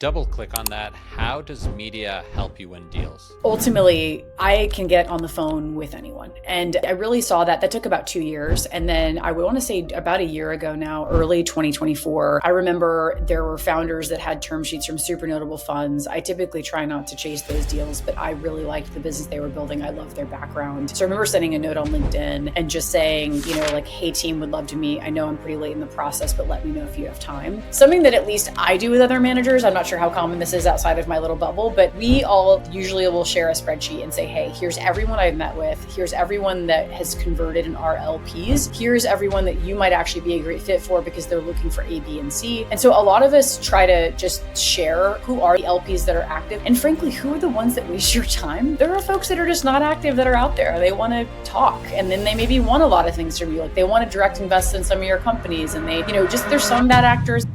double click on that. How does media help you win deals? Ultimately, I can get on the phone with anyone. And I really saw that. That took about 2 years. And then I would want to say about a year ago now, early 2024, I remember there were founders that had term sheets from super notable funds. I typically try not to chase those deals, but I really liked the business they were building. I loved their background. So I remember sending a note on LinkedIn and just saying, like, hey team, would love to meet. I know I'm pretty late in the process, but let me know if you have time. Something that at least I do with other managers. I'm not sure how common this is outside of my little bubble, but we all usually will share a spreadsheet and say, hey, here's everyone I've met with. Here's everyone that has converted in our LPs. Here's everyone that you might actually be a great fit for because they're looking for A, B, and C. And so a lot of us try to just share who are the LPs that are active. And frankly, who are the ones that waste your time? There are folks that are just not active that are out there. They want to talk. And then they maybe want a lot of things from you. Like they want to direct invest in some of your companies. And they, just there's some bad actors.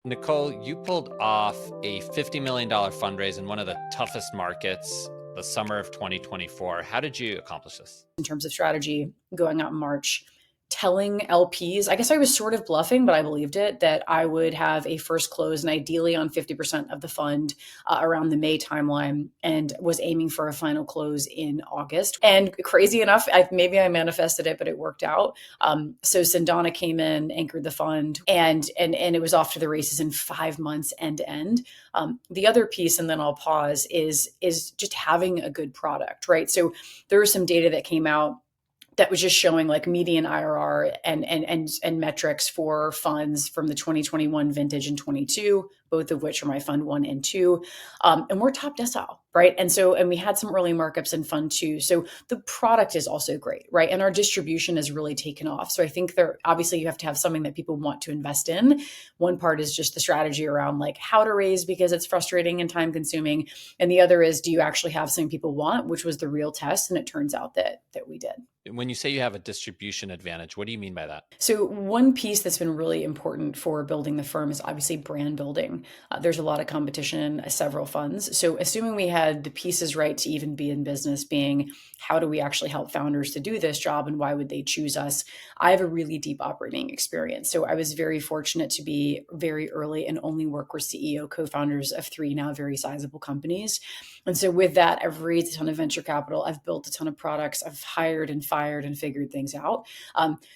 Nichole, you pulled off a $50 million fundraise in one of the toughest markets, the summer of 2024. How did you accomplish this? In terms of strategy, going out in March, telling LPs, I guess I was sort of bluffing, but I believed it, that I would have a first close and ideally on 50% of the fund around the May timeline, and was aiming for a final close in August. And crazy enough, maybe I manifested it, but it worked out. So Sindana came in, anchored the fund, and it was off to the races in 5 months end to end. The other piece, and then I'll pause, is just having a good product, right? So there was some data that came out that was just showing like median IRR and metrics for funds from the 2021 vintage and 22, both of which are my fund 1 and 2. And we're top decile, right? And we had some early markups in fund 2. So the product is also great, right? And our distribution has really taken off. So I think obviously you have to have something that people want to invest in. One part is just the strategy around like how to raise because it's frustrating and time consuming. And the other is, do you actually have something people want, which was the real test. And it turns out that we did. When you say you have a distribution advantage, what do you mean by that? So one piece that's been really important for building the firm is obviously brand building. There's a lot of competition, several funds. So assuming we had the pieces right to even be in business, being how do we actually help founders to do this job and why would they choose us? I have a really deep operating experience. So I was very fortunate to be very early and only work with CEO co-founders of 3 now very sizable companies. And so with that, I've raised a ton of venture capital. I've built a ton of products. I've hired and fired and figured things out.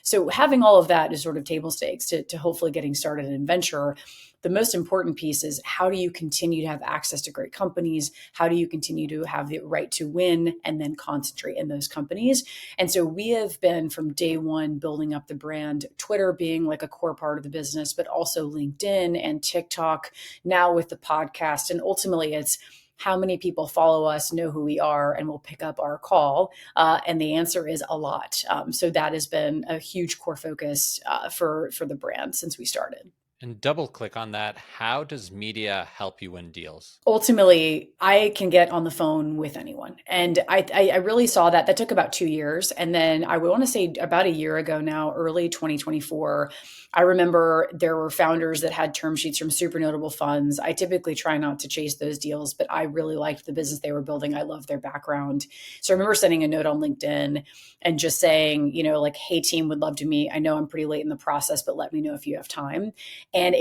So having all of that is sort of table stakes to hopefully getting started in venture. The most important piece is how do you continue to have access to great companies? How do you continue to have the right to win and then concentrate in those companies? And so we have been from day one building up the brand, Twitter being like a core part of the business, but also LinkedIn and TikTok now with the podcast. And ultimately it's how many people follow us, know who we are, and will pick up our call? And the answer is a lot. So that has been a huge core focus for the brand since we started. And double click on that. How does media help you win deals? Ultimately, I can get on the phone with anyone. And I really saw that. That took about 2 years. And then I would want to say about a year ago now, early 2024, I remember there were founders that had term sheets from super notable funds. I typically try not to chase those deals, but I really liked the business they were building. I loved their background. So I remember sending a note on LinkedIn and just saying, like, hey team, would love to meet. I know I'm pretty late in the process, but let me know if you have time. And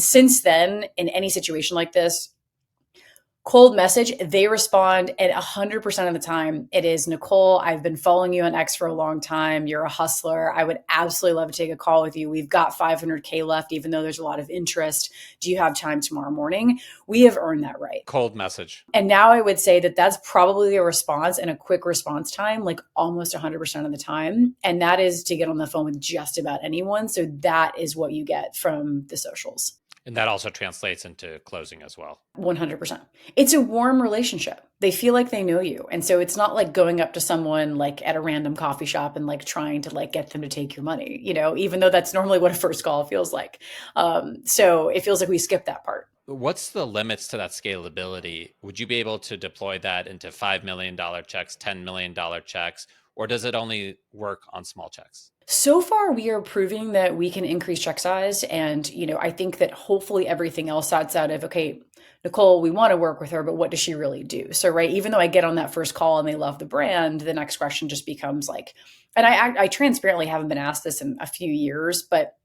since then, in any situation like this, cold message, they respond, and 100% of the time it is, Nichole, I've been following you on X for a long time. You're a hustler. I would absolutely love to take a call with you. We've got 500K left, even though there's a lot of interest. Do you have time tomorrow morning? We have earned that right. Cold message. And now I would say that that's probably a response and a quick response time, like almost 100% of the time. And that is to get on the phone with just about anyone. So that is what you get from the socials. And that also translates into closing as well. 100%. It's a warm relationship. They feel like they know you. And so it's not like going up to someone like at a random coffee shop and like trying to like get them to take your money, even though that's normally what a first call feels like. So it feels like we skipped that part. What's the limits to that scalability? Would you be able to deploy that into $5 million checks, $10 million checks, or does it only work on small checks? So far, we are proving that we can increase check size. And, I think that hopefully everything else outside of, okay, Nichole, we want to work with her, but what does she really do? So, right, even though I get on that first call and they love the brand, the next question just becomes like, and I transparently haven't been asked this in a few years, but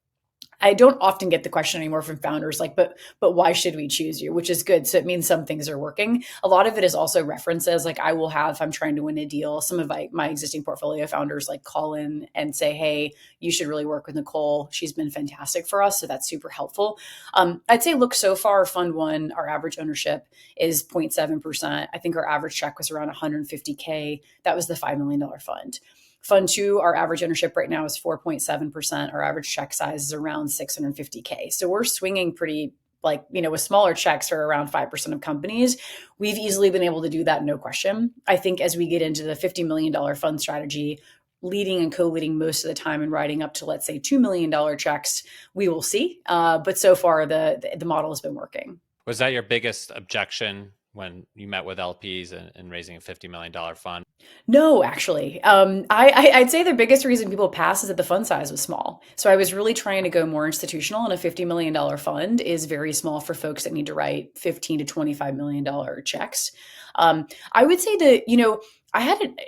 I don't often get the question anymore from founders like, but why should we choose you? Which is good. So it means some things are working. A lot of it is also references. Like I will have, if I'm trying to win a deal, some of my existing portfolio founders like call in and say, hey, you should really work with Nichole. She's been fantastic for us. So that's super helpful. I'd say, look, so far, Fund One, our average ownership is 0.7%. I think our average check was around 150K. That was the $5 million fund. Fund Two, our average ownership right now is 4.7%. Our average check size is around 650K. So we're swinging pretty, like, with smaller checks for around 5% of companies. We've easily been able to do that, no question. I think as we get into the $50 million fund strategy, leading and co-leading most of the time and writing up to, let's say, $2 million checks, we will see. But so far, the model has been working. Was that your biggest objection when you met with LPs and raising a $50 million fund? No, actually. I'd say the biggest reason people pass is that the fund size was small. So I was really trying to go more institutional, and a $50 million fund is very small for folks that need to write $15 to $25 million checks. I would say that,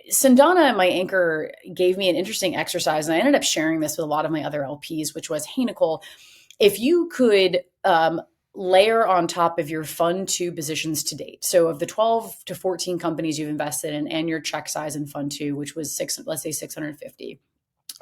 Sundana, my anchor, gave me an interesting exercise, and I ended up sharing this with a lot of my other LPs, which was, hey, Nichole, if you could layer on top of your fund two positions to date. So of the 12 to 14 companies you've invested in and your check size in fund two, which was let's say 650.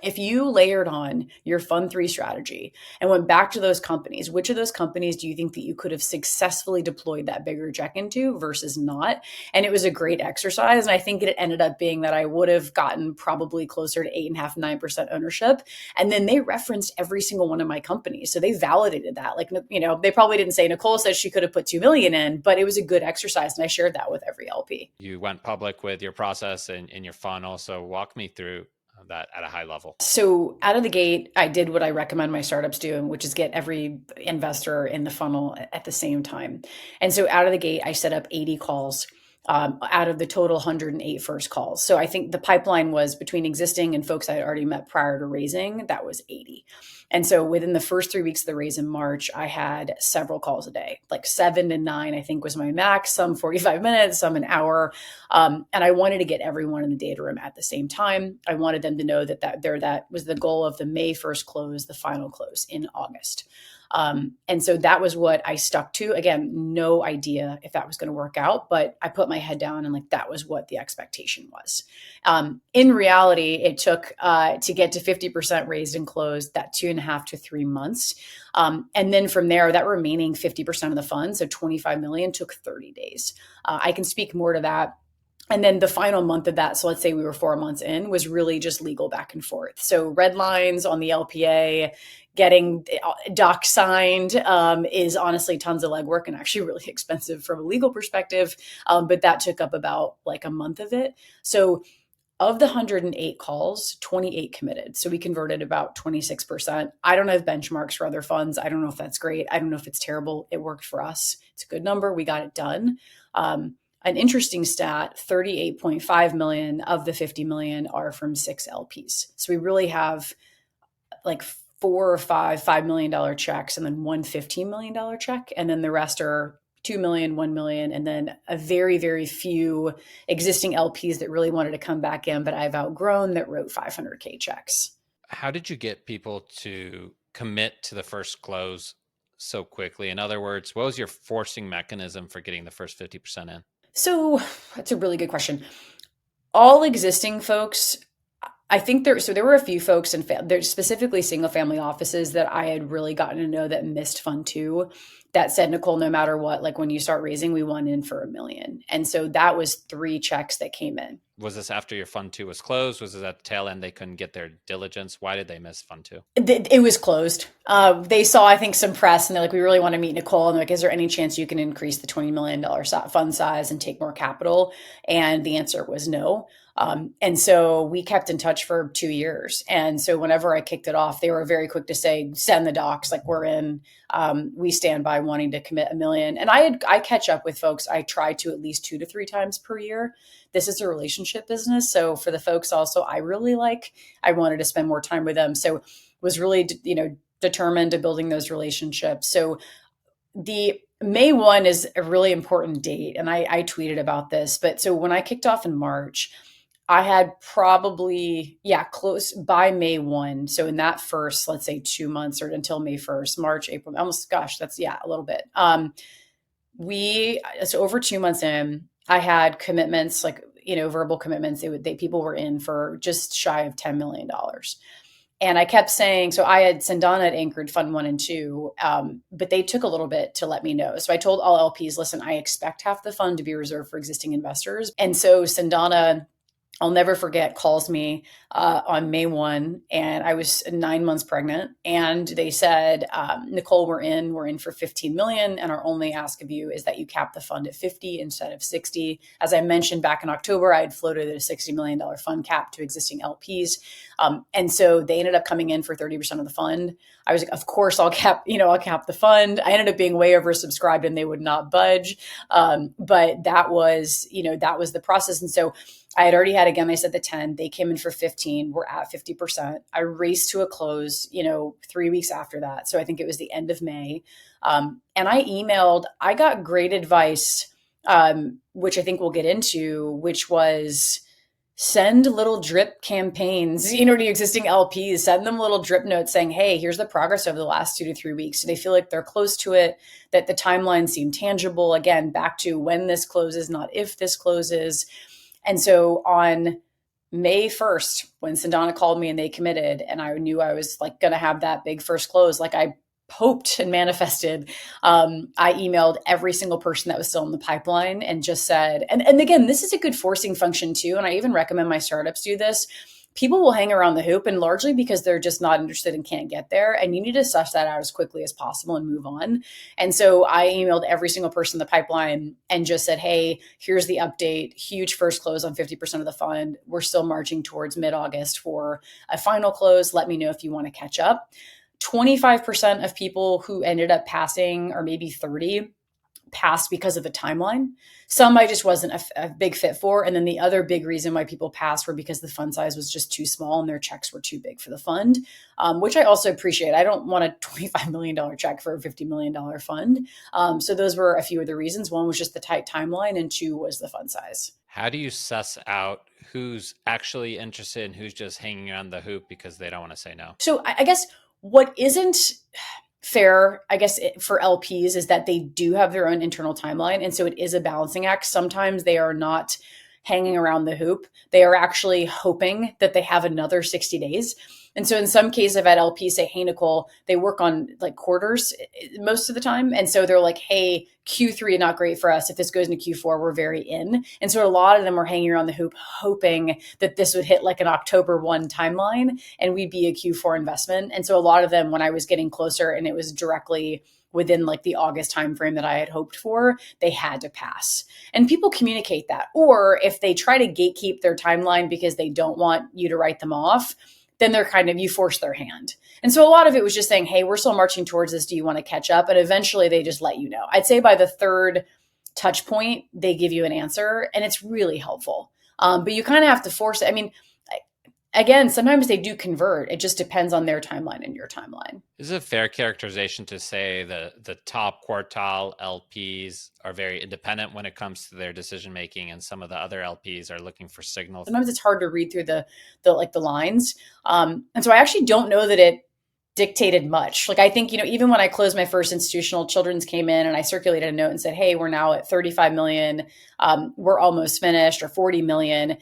If you layered on your fund three strategy and went back to those companies, which of those companies do you think that you could have successfully deployed that bigger check into versus not? And it was a great exercise. And I think it ended up being that I would have gotten probably closer to 8.5%, 9% ownership. And then they referenced every single one of my companies. So they validated that. Like, they probably didn't say Nichole said she could have put 2 million in, but it was a good exercise. And I shared that with every LP. You went public with your process and in your funnel. So walk me through that at a high level. So out of the gate, I did what I recommend my startups do, which is get every investor in the funnel at the same time. And so out of the gate, I set up 80 calls out of the total 108 first calls. So I think the pipeline was between existing and folks I had already met prior to raising, that was 80. And so within the first 3 weeks of the raise in March, I had several calls a day, like 7 to 9, I think was my max, some 45 minutes, some an hour. And I wanted to get everyone in the data room at the same time. I wanted them to know that was the goal of the May 1st close, the final close in August. And so that was what I stuck to. Again, no idea if that was going to work out, but I put my head down and that was what the expectation was. In reality, it took to get to 50% raised and closed that 2.5 to 3 months. And then from there, that remaining 50% of the fund, so 25 million, took 30 days. I can speak more to that. And then the final month of that, so let's say we were 4 months in, was really just legal back and forth. So red lines on the LPA, getting doc signed is honestly tons of legwork and actually really expensive from a legal perspective. But that took up about like a month of it. So of the 108 calls, 28 committed. So we converted about 26%. I don't have benchmarks for other funds. I don't know if that's great. I don't know if it's terrible. It worked for us. It's a good number. We got it done. An interesting stat, 38.5 million of the 50 million are from 6 LPs. So we really have like 4 or 5 $5 million checks and then one $15 million check. And then the rest are 2 million, 1 million, and then a very, very few existing LPs that really wanted to come back in, but I've outgrown that wrote 500K checks. How did you get people to commit to the first close so quickly? In other words, what was your forcing mechanism for getting the first 50% in? So that's a really good question. All existing folks, I think there were a few folks and there's specifically single family offices that I had really gotten to know that missed fund two that said, Nichole, no matter what, like when you start raising, we want in for $1 million. And so that was 3 checks that came in. Was this after your fund two was closed? Was it at the tail end they couldn't get their diligence? Why did they miss fund two? It was closed. They saw, I think, some press and they're like, we really want to meet Nichole. And they're like, is there any chance you can increase the $20 million fund size and take more capital? And the answer was no. And so we kept in touch for 2 years. And so whenever I kicked it off, they were very quick to say, send the docs, like we're in, we stand by wanting to commit $1 million. And I catch up with folks. I try to at least 2 to 3 times per year. This is a relationship business. So for the folks also, I wanted to spend more time with them. So was really, determined to building those relationships. So the May 1 is a really important date. And I tweeted about this, but so when I kicked off in March, I had probably, yeah, close by May 1. So in that first, let's say 2 months or until May 1st, March, April, almost, gosh, that's, yeah, a little bit. So over 2 months in, I had commitments, like, verbal commitments. People were in for just shy of $10 million. And I kept saying, so I had Sandana had anchored Fund One and Two, but they took a little bit to let me know. So I told all LPs, listen, I expect half the fund to be reserved for existing investors. And so Sandana, I'll never forget, calls me on May 1, and I was 9 months pregnant. And they said, Nichole, we're in for 15 million. And our only ask of you is that you cap the fund at 50 instead of 60. As I mentioned back in October, I had floated a $60 million fund cap to existing LPs. And so they ended up coming in for 30% of the fund. I was like, of course I'll cap the fund. I ended up being way oversubscribed and they would not budge. But that was the process. And so I had already had, again, I said the 10, they came in for 15. We're at 50%. I raced to a close, 3 weeks after that. So I think it was the end of May. And I got great advice, which I think we'll get into, which was send little drip campaigns, to existing LPs, send them little drip notes saying, hey, here's the progress over the last 2 to 3 weeks. So they feel like they're close to it, that the timeline seemed tangible. Again, back to when this closes, not if this closes. And so on May 1st, when Sandana called me and they committed, and I knew I was like going to have that big first close, like I hoped and manifested, I emailed every single person that was still in the pipeline and just said, and again, this is a good forcing function too. And I even recommend my startups do this. People will hang around the hoop, and largely because they're just not interested and can't get there. And you need to suss that out as quickly as possible and move on. And so I emailed every single person in the pipeline and just said, hey, here's the update. Huge first close on 50% of the fund. We're still marching towards mid-August for a final close. Let me know if you want to catch up. 25% of people who ended up passing, or maybe 30, passed because of the timeline. Some I just wasn't a big fit for. And then the other big reason why people passed were because the fund size was just too small and their checks were too big for the fund, which I also appreciate. I don't want a $25 million check for a $50 million fund. So those were a few of the reasons. One was just the tight timeline, and two was the fund size. How do you suss out who's actually interested and who's just hanging around the hoop because they don't want to say no? So I guess what isn't fair, I guess, for LPs is that they do have their own internal timeline. And so it is a balancing act. Sometimes they are not hanging around the hoop. They are actually hoping that they have another 60 days. And so in some cases, I've had LPs say, hey, Nichole, they work on like quarters most of the time. And so they're like, hey, Q3 is not great for us. If this goes into Q4, we're very in. And so a lot of them were hanging around the hoop, hoping that this would hit like an October 1 timeline and we'd be a Q4 investment. And so a lot of them, when I was getting closer and it was directly within like the August timeframe that I had hoped for, they had to pass. And people communicate that. Or if they try to gatekeep their timeline because they don't want you to write them off, then they're you force their hand. And so a lot of it was just saying, hey, we're still marching towards this. Do you want to catch up? And eventually they just let you know. I'd say by the third touch point, they give you an answer, and it's really helpful. But you kind of have to force it. I mean, again, sometimes they do convert. It just depends on their timeline and your timeline. Is it a fair characterization to say that the top quartile LPs are very independent when it comes to their decision making, and some of the other LPs are looking for signals? Sometimes it's hard to read through the lines, and so I actually don't know that it dictated much. Like I think, even when I closed my first institutional, Children's came in and I circulated a note and said, hey, we're now at 35 million. We're almost finished, or 40 million.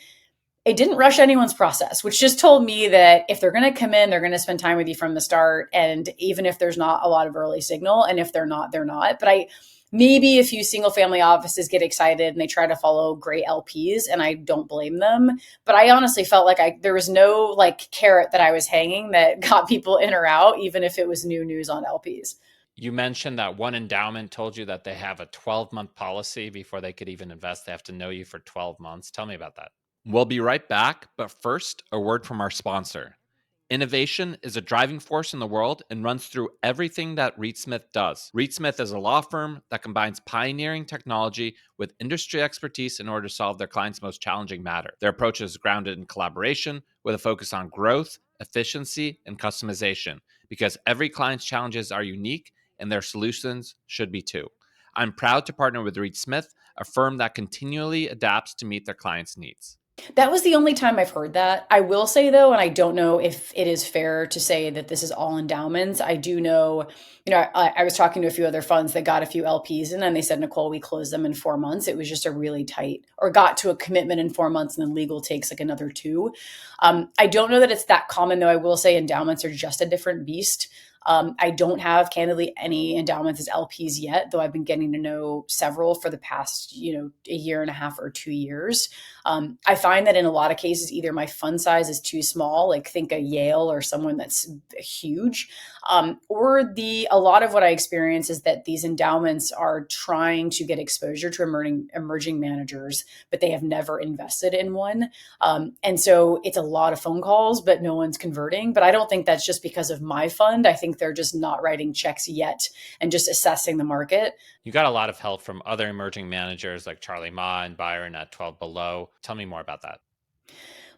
It didn't rush anyone's process, which just told me that if they're going to come in, they're going to spend time with you from the start. And even if there's not a lot of early signal, and if they're not, they're not. But maybe a few single family offices get excited and they try to follow great LPs, and I don't blame them. But I honestly felt like there was no like carrot that I was hanging that got people in or out, even if it was new news on LPs. You mentioned that one endowment told you that they have a 12-month policy before they could even invest. They have to know you for 12 months. Tell me about that. We'll be right back, but first, a word from our sponsor. Innovation is a driving force in the world and runs through everything that Reed Smith does. Reed Smith is a law firm that combines pioneering technology with industry expertise in order to solve their clients' most challenging matter. Their approach is grounded in collaboration with a focus on growth, efficiency, and customization, because every client's challenges are unique and their solutions should be too. I'm proud to partner with Reed Smith, a firm that continually adapts to meet their clients' needs. That was the only time I've heard that. I will say though, and I don't know if it is fair to say that this is all endowments. I do know, I was talking to a few other funds that got a few LPs and then they said, Nichole, we closed them in 4 months. It was just a really tight, or got to a commitment in 4 months and then legal takes like another two. I don't know that it's that common though. I will say endowments are just a different beast. I don't have candidly any endowments as LPs yet, though I've been getting to know several for the past, a year and a half or 2 years. I find that in a lot of cases, either my fund size is too small, like think a Yale or someone that's huge, or a lot of what I experience is that these endowments are trying to get exposure to emerging managers, but they have never invested in one. And so it's a lot of phone calls, but no one's converting. But I don't think that's just because of my fund. I think they're just not writing checks yet and just assessing the market. You got a lot of help from other emerging managers like Charlie Ma and Byron at 12 Below. Tell me more about that.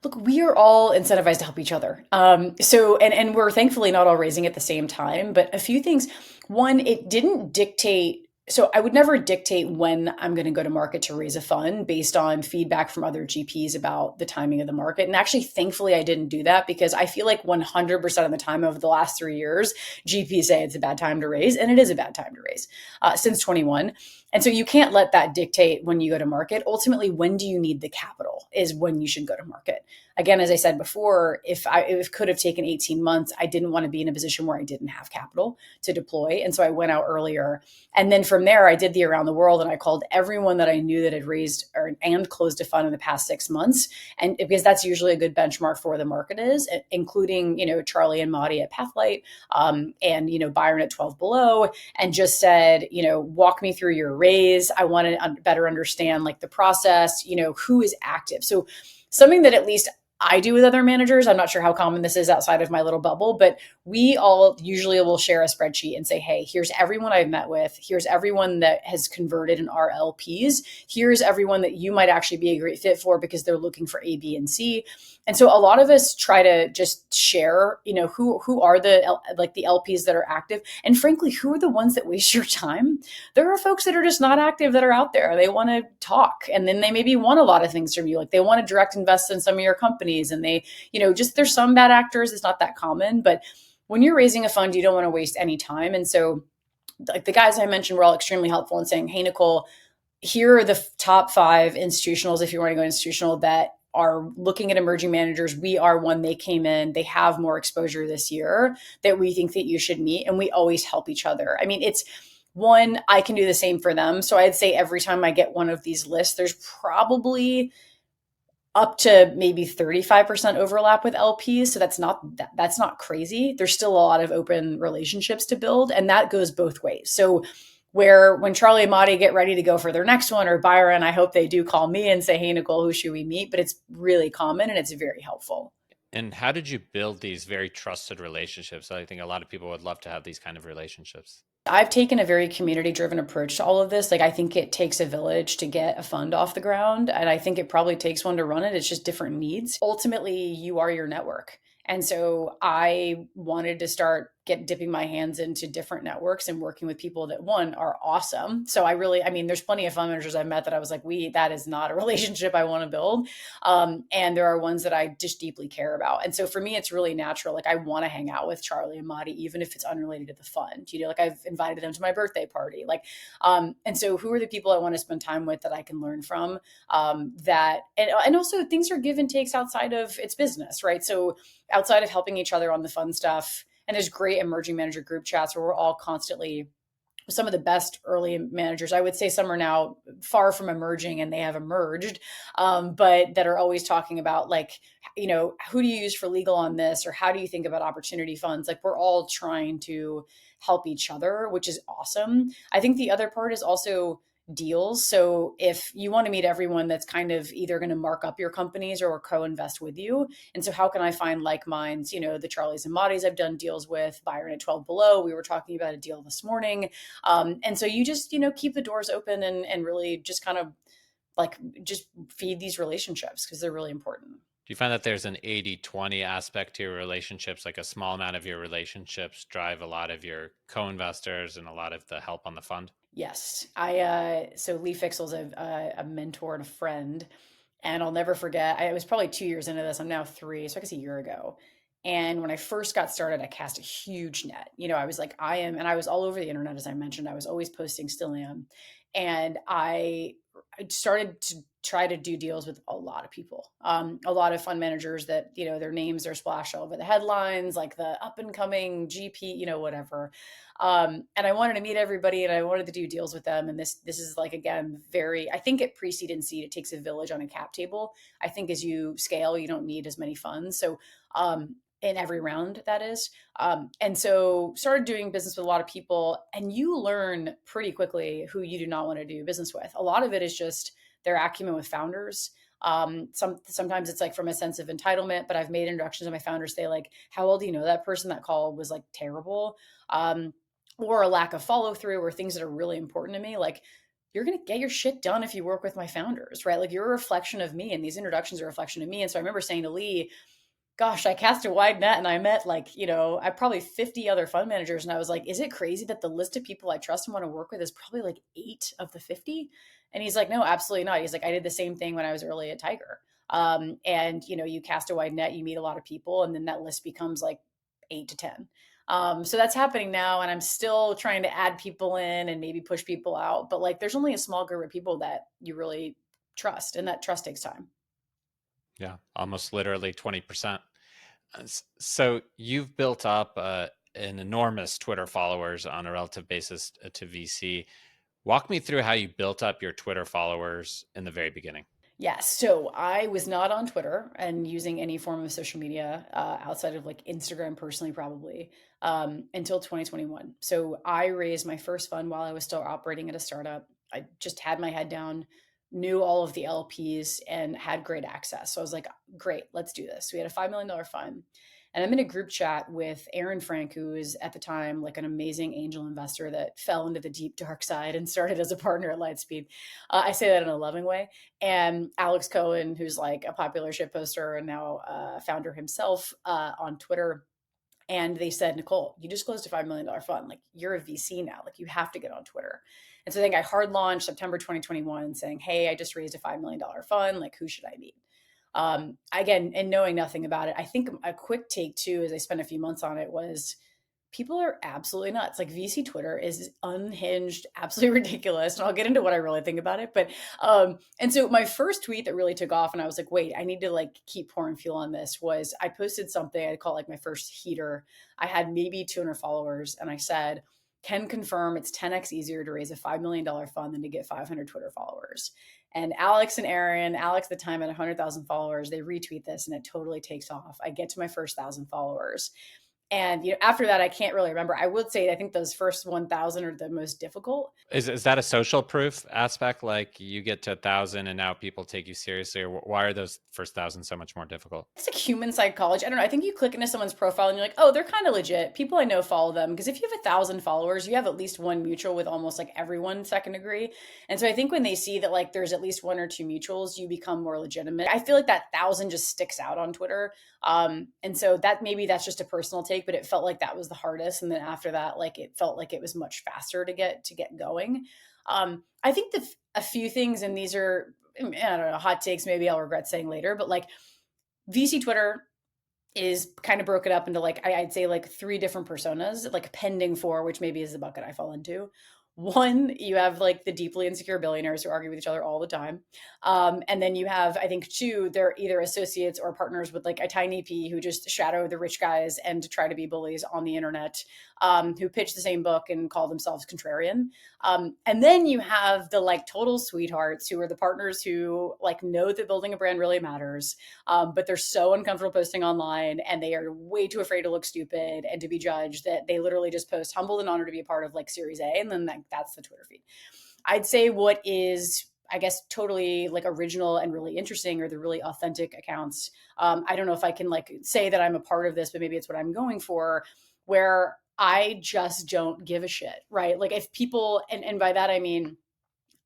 Look, we are all incentivized to help each other. And we're thankfully not all raising at the same time, but a few things. One, it didn't dictate. So I would never dictate when I'm going to go to market to raise a fund based on feedback from other GPs about the timing of the market. And actually, thankfully, I didn't do that because I feel like 100% of the time over the last 3 years, GPs say it's a bad time to raise, and it is a bad time to raise since 21. And so you can't let that dictate when you go to market. Ultimately, when do you need the capital is when you should go to market. Again, as I said before, if it could have taken 18 months, I didn't want to be in a position where I didn't have capital to deploy. And so I went out earlier. And then from there, I did the around the world and I called everyone that I knew that had raised and closed a fund in the past 6 months. And because that's usually a good benchmark for where the market is, including, Charlie and Maddie at Pathlight, and, Byron at 12 Below, and just said, walk me through your raise. I want to better understand like the process, who is active. So something that at least I do with other managers. I'm not sure how common this is outside of my little bubble, but we all usually will share a spreadsheet and say, hey, here's everyone I've met with. Here's everyone that has converted in our LPs. Here's everyone that you might actually be a great fit for because they're looking for A, B, and C. And so a lot of us try to just share, who are the LPs that are active, and frankly, who are the ones that waste your time. There are folks that are just not active that are out there. They want to talk, and then they maybe want a lot of things from you, like they want to direct invest in some of your companies, and they, just there's some bad actors. It's not that common, but when you're raising a fund, you don't want to waste any time. And so, like the guys I mentioned were all extremely helpful in saying, hey, Nichole, here are the top 5 institutionals, if you want to go institutional, that are looking at emerging managers. We are one. They came in, they have more exposure this year that we think that you should meet. And we always help each other. I mean, it's one, I can do the same for them. So I'd say every time I get one of these lists, there's probably up to maybe 35% overlap with LPs. So that's not crazy. There's still a lot of open relationships to build, and that goes both ways. So when Charlie and Maddie get ready to go for their next one, or Byron, I hope they do call me and say, hey, Nichole, who should we meet? But it's really common and it's very helpful. And how did you build these very trusted relationships? I think a lot of people would love to have these kind of relationships. I've taken a very community driven approach to all of this. Like, I think it takes a village to get a fund off the ground, and I think it probably takes one to run it. It's just different needs. Ultimately, you are your network. And so I wanted to start dipping my hands into different networks and working with people that one are awesome. So I mean, there's plenty of fund managers I've met that I was like, that is not a relationship I want to build. And there are ones that I just deeply care about. And so for me, it's really natural. Like, I want to hang out with Charlie and Maddie, even if it's unrelated to the fund, like I've invited them to my birthday party. And so who are the people I want to spend time with that I can learn from, and also things are give and takes outside of its business, right? So outside of helping each other on the fun stuff, and there's great emerging manager group chats where we're all constantly some of the best early managers. I would say some are now far from emerging and they have emerged, but that are always talking about who do you use for legal on this? Or how do you think about opportunity funds? Like, we're all trying to help each other, which is awesome. I think the other part is also deals. So if you want to meet everyone that's kind of either going to mark up your companies or co-invest with you. And so how can I find like minds, the Charlies and Maddie's I've done deals with, Byron at 12 Below. We were talking about a deal this morning. And so you just, keep the doors open and really just kind of just feed these relationships because they're really important. Do you find that there's an 80-20 aspect to your relationships, like a small amount of your relationships drive a lot of your co-investors and a lot of the help on the fund? Yes. So Lee Fixel's a mentor and a friend. And I'll never forget, I was probably 2 years into this. I'm now three, so I guess a year ago. And when I first got started, I cast a huge net. I was like, and I was all over the internet, as I mentioned. I was always posting, still am. And I started to try to do deals with a lot of people, a lot of fund managers that, their names are splashed all over the headlines, like the up and coming GP, whatever. And I wanted to meet everybody and I wanted to do deals with them. And this is like, again, I think at pre-seed and seed, it takes a village on a cap table. I think as you scale, you don't need as many funds. So, in every round, that is. And so started doing business with a lot of people, and you learn pretty quickly who you do not want to do business with. A lot of it is just their acumen with founders. Sometimes it's like from a sense of entitlement, but I've made introductions to my founders say like, how well do you know that person? That call was like terrible. Or a lack of follow through, or things that are really important to me. Like, you're going to get your shit done if you work with my founders, right? Like, you're a reflection of me, and these introductions are a reflection of me. And so I remember saying to Lee, gosh, I cast a wide net and I met like, I probably 50 other fund managers. And I was like, is it crazy that the list of people I trust and want to work with is probably like 8 of the 50? And he's like, no, absolutely not. He's like, I did the same thing when I was early at Tiger. And you cast a wide net, you meet a lot of people, and then that list becomes like 8 to 10. So that's happening now. And I'm still trying to add people in and maybe push people out. But like, there's only a small group of people that you really trust, and that trust takes time. Yeah, almost literally 20%. So you've built up an enormous Twitter followers on a relative basis to VC. Walk me through how you built up your Twitter followers in the very beginning. Yes. So I was not on Twitter and using any form of social media outside of like Instagram personally, probably until 2021. So I raised my first fund while I was still operating at a startup. I just had my head down, knew all of the LPs, and had great access. So I was like, great, let's do this. We had a $5 million fund. And I'm in a group chat with Aaron Frank, who is at the time like an amazing angel investor that fell into the deep dark side and started as a partner at Lightspeed. I say that in a loving way. And Alex Cohen, who's like a popular shit poster and now founder himself on Twitter. And they said, Nichole, you just closed a $5 million fund. Like, you're a VC now. Like, you have to get on Twitter. And so I think I hard launched September 2021 saying, hey, I just raised a $5 million fund. Like, who should I meet? Again, and knowing nothing about it, I think a quick take too, as I spent a few months on it, was people are absolutely nuts. Like, VC Twitter is unhinged, absolutely ridiculous. And I'll get into what I really think about it. But and so my first tweet that really took off, and I was like, wait, I need to like keep pouring fuel on this, was I posted something I call like my first heater. I had maybe 200 followers, and I said, can confirm it's 10x easier to raise a $5 million fund than to get 500 Twitter followers. And Alex and Aaron, Alex at the time at 100,000 followers, they retweet this and it totally takes off. I get to my first 1,000 followers. And after that, I can't really remember. I would say I think those first 1,000 are the most difficult. Is that a social proof aspect? Like, you get to 1,000 and now people take you seriously, or why are those first 1,000 so much more difficult? It's like human psychology. I don't know. I think you click into someone's profile and you're like, oh, they're kind of legit. People I know follow them, because if you have 1,000 followers, you have at least one mutual with almost like everyone second degree. And so I think when they see that like there's at least one or two mutuals, you become more legitimate. I feel like that 1,000 just sticks out on Twitter. And so that maybe that's just a personal take, but it felt like that was the hardest. And then after that, like it felt like it was much faster to get going. I think a few things, and these are, I don't know, hot takes, maybe I'll regret saying later, but like VC Twitter is kind of broken up into like, I'd say like 3 different personas, like pending 4, which maybe is the bucket I fall into. One, you have like the deeply insecure billionaires who argue with each other all the time. And then you have, I think, 2, they're either associates or partners with like a tiny P who just shadow the rich guys and try to be bullies on the internet, who pitch the same book and call themselves contrarian. And then you have the like total sweethearts who are the partners who like know that building a brand really matters, but they're so uncomfortable posting online and they are way too afraid to look stupid and to be judged that they literally just post humbled and honored to be a part of like Series A, and then that's the Twitter feed. I'd say what is, I guess, totally like original and really interesting are the really authentic accounts. I don't know if I can like say that I'm a part of this, but maybe it's what I'm going for, where I just don't give a shit, right? Like if people, and by that I mean,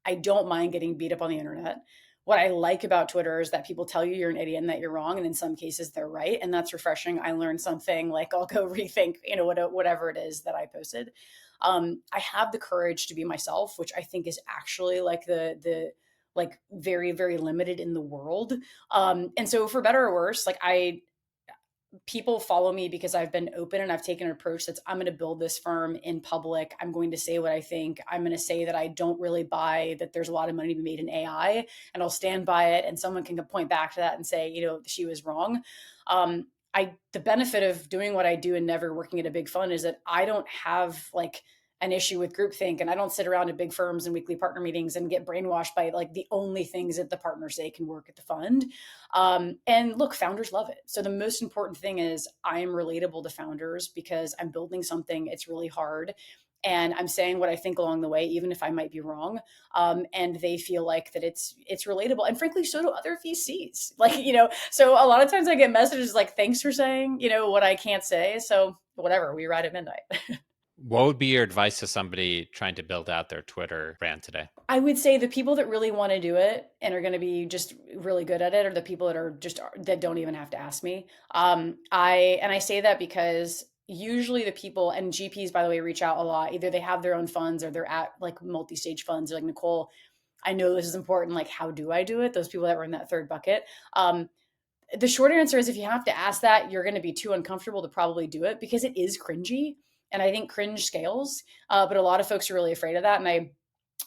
I don't mind getting beat up on the internet. What I like about Twitter is that people tell you you're an idiot and that you're wrong. And in some cases they're right. And that's refreshing. I learned something, like I'll go rethink, whatever it is that I posted. I have the courage to be myself, which I think is actually like the like very, very limited in the world. And so for better or worse, like people follow me because I've been open and I've taken an approach that's I'm going to build this firm in public. I'm going to say what I think. I'm going to say that I don't really buy that there's a lot of money to be made in AI, and I'll stand by it. And someone can point back to that and say, she was wrong. The benefit of doing what I do and never working at a big fund is that I don't have like an issue with groupthink, and I don't sit around at big firms and weekly partner meetings and get brainwashed by like the only things that the partners say can work at the fund. And look, founders love it. So the most important thing is I am relatable to founders because I'm building something. It's really hard. And I'm saying what I think along the way, even if I might be wrong. And they feel like that it's relatable. And frankly, so do other VCs. Like, so a lot of times I get messages like, thanks for saying, what I can't say. So whatever, we ride at midnight. What would be your advice to somebody trying to build out their Twitter brand today? I would say the people that really want to do it and are going to be just really good at it are the people that are just that don't even have to ask me. I say that because usually the people, and GPs by the way reach out a lot. Either they have their own funds or they're at like multi-stage funds. They're like, Nichole, I know this is important. Like, how do I do it? Those people that were in that third bucket. The short answer is if you have to ask that, you're going to be too uncomfortable to probably do it because it is cringy. And I think cringe scales. But a lot of folks are really afraid of that. And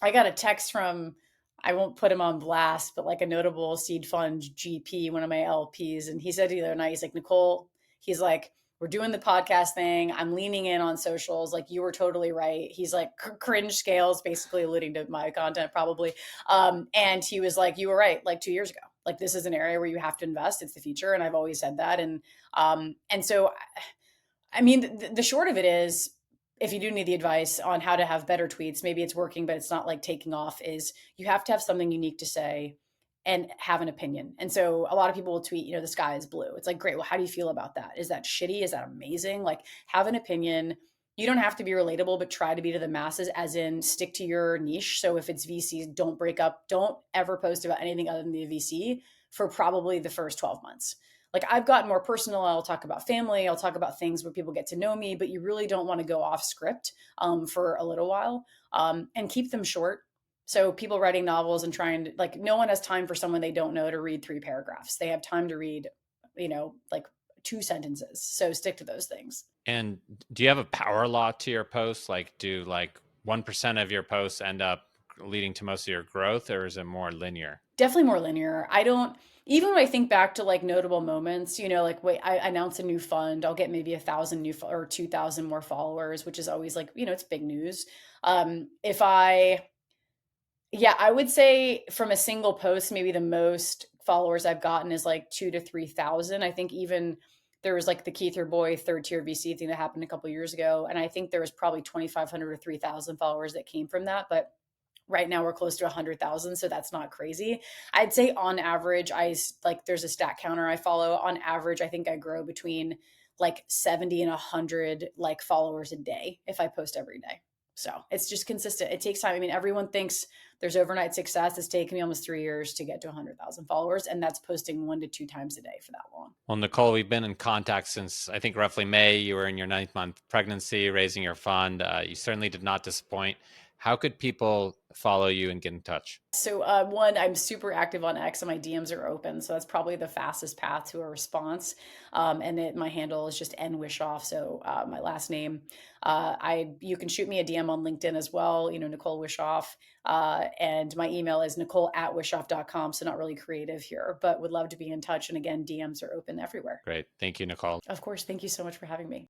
I got a text from, I won't put him on blast, but like a notable seed fund GP, one of my LPs. And he said the other night, he's like, Nichole, he's like, we're doing the podcast thing. I'm leaning in on socials. Like, you were totally right. He's like, cringe scales, basically alluding to my content probably. And he was like, you were right, like 2 years ago. Like, this is an area where you have to invest. It's the future. And I've always said that. And so, I mean, the short of it is, if you do need the advice on how to have better tweets, maybe it's working, but it's not like taking off, is you have to have something unique to say and have an opinion. And so a lot of people will tweet, the sky is blue. It's like, great. Well, how do you feel about that? Is that shitty? Is that amazing? Like, have an opinion. You don't have to be relatable, but try to be to the masses, as in stick to your niche. So if it's VCs, don't break up. Don't ever post about anything other than the VC for probably the first 12 months. Like, I've gotten more personal. I'll talk about family. I'll talk about things where people get to know me, but you really don't want to go off script for a little while, and keep them short. So people writing novels and trying to, like, no one has time for someone they don't know to read 3 paragraphs. They have time to read, like 2 sentences. So stick to those things. And do you have a power law to your posts? Like, do like 1% of your posts end up leading to most of your growth, or is it more linear? Definitely more linear. I don't, even when I think back to like notable moments, like, wait, I announce a new fund, I'll get maybe 1,000 new or 2,000 more followers, which is always like, it's big news. If I, yeah, I would say from a single post, maybe the most followers I've gotten is like 2 to 3,000. I think even there was like the Keith or Boy third tier VC thing that happened a couple of years ago. And I think there was probably 2,500 or 3,000 followers that came from that. But right now we're close to 100,000. So that's not crazy. I'd say on average, there's a stat counter I follow. On average, I think I grow between like 70 and 100 like followers a day if I post every day. So it's just consistent. It takes time. I mean, everyone thinks there's overnight success. It's taken me almost 3 years to get to 100,000 followers. And that's posting 1 to 2 times a day for that long. Well, Nichole, we've been in contact since I think roughly May. You were in your 9th month pregnancy, raising your fund. You certainly did not disappoint. How could people follow you and get in touch? So one, I'm super active on X and my DMs are open. So that's probably the fastest path to a response. My handle is just Wischoff. So my last name. You can shoot me a DM on LinkedIn as well, Nichole Wischoff. And my email is Nichole@wischoff.com. So not really creative here, but would love to be in touch. And again, DMs are open everywhere. Great. Thank you, Nichole. Of course. Thank you so much for having me.